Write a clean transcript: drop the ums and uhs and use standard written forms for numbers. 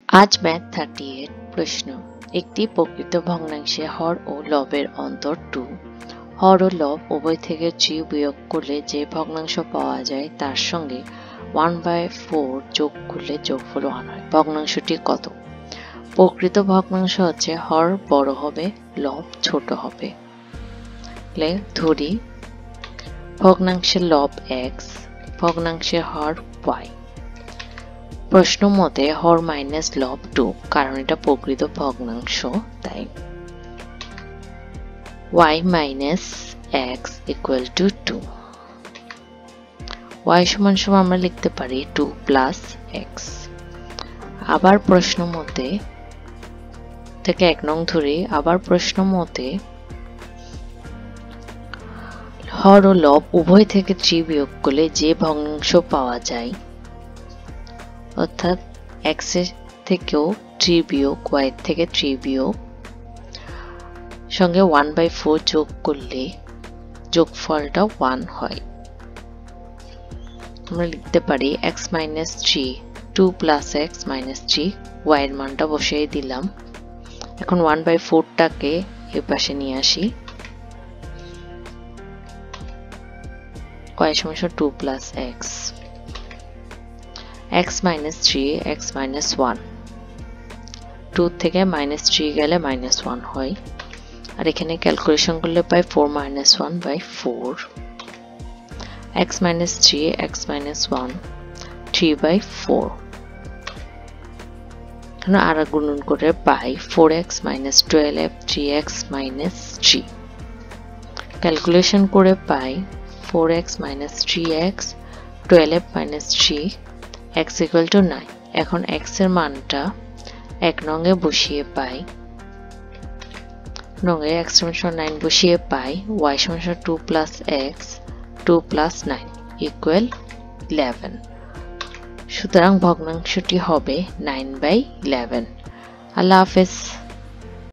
আজ ম্যাথ 38 প্রশ্ন একটি প্রকৃত ভগ্নাংশে হর ও লবের অন্তর 2 হর ও লব উভয় থেকে 3 বিয়োগ করলে যে ভগ্নাংশ পাওয়া যায় তার সঙ্গে 1/4 যোগ করলে যোগফল 1 হয়। ভগ্নাংশটি কত? প্রকৃত ভগ্নাংশ হচ্ছে হর বড় হবে, লব ছোট হবে। ধরি ভগ্নাংশের লব x, ভগ্নাংশের হর y। প্রশ্ন মতে হর মাইনাস লব 2, কারণ এটা প্রকৃত ভগ্নাংশ তাই y minus x equal to 2। y সমান সমান আমরা লিখতে পারি 2 প্লাস x। আবার প্রশ্ন মতে থেকে 1 নং ধরি, আবার প্রশ্ন মতে হর ও লব উভয় থেকে 3 বিয়োগ করলে যে ভগ্নাংশ পাওয়া যায়, অর্থাৎ x এর থেকেও 3 বিয়োগ, y এর থেকে 3 বিয়োগ সঙ্গে 1/4 যোগ করলে যোগফলটা 1 হয়। আমরা লিখতে পারি x minus 3, 2 plus x minus 3, y এর মানটা বসিয়ে দিলাম। এখন 1/4 টাকে এই পাশে নিয়ে আসি, y সমান 2 plus x, x minus 3, x minus 1, 2 থেকে মাইনাস 3 গেলে মাইনাস 1 হয়। আর এখানে ক্যালকুলেশন করলে পাই 4 minus 1/4, x minus 3, x minus 1, 3/4। এখানে আর গুণন করে পাই 4x minus 12, 3x minus 3। Calculation করে পাই 4x minus 3x, 12 minus 3, x equal to 9। এখন x এর মানটা 1 নঙে বসিয়ে পাই, নঙে x সমান 9 বসিয়ে পাই y সমান 2 প্লাস x, 2 প্লাস 9 ইকুয়াল 11। সুতরাং ভগ্নাংশটি হবে 9/11। আল্লাহ হাফেজ।